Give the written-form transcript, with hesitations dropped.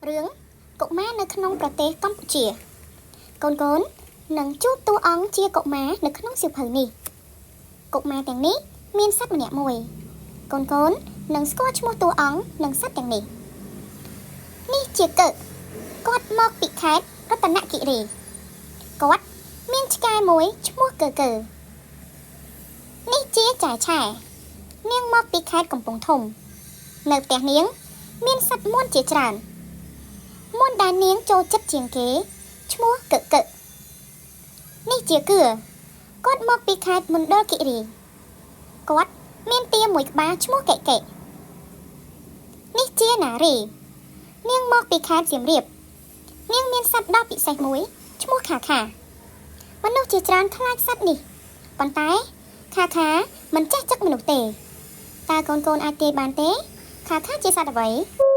រឿងកុមារនៅក្នុងប្រទេសកម្ពុជាកូននឹងជួបតួអង្គជាកុមារនៅក្នុងសៀវភៅនេះកុមារទាំងនេះមានសត្វម្នាក់មួយកូននឹងស្គាល់ឈ្មោះតួអង្គនិងសត្វទាំងនេះជាកឹកគាត់មកពីខេត្តរតនគិរីគាត់មានឆ្កែមួយឈ្មោះកើនេះជាចាឆែនាងមកពីខេត្តកំពង់ធំនៅផ្ទះនាងមានសត្វមាន់ជាច្រើនមាន់ដែលនាងចូលចិត្តជាងគេឈ្មោះកឹកនេះជាគឿគាត់មកពីខេត្តមណ្ឌលគិរីគាត់មានទាមួយក្បាលឈ្មោះកែនេះជាណារីនាងមកពីខេត្តសៀមរាបនាងមានសត្វដ៏ពិសេសមួយឈ្មោះខាមនុស្សជាច្រើនខ្លាចសត្វនេះប៉ុន្តែខាមិនចេះចឹកមនុស្សទេតើកូនអាចទាយបានទេខាជាសត្វអ្វី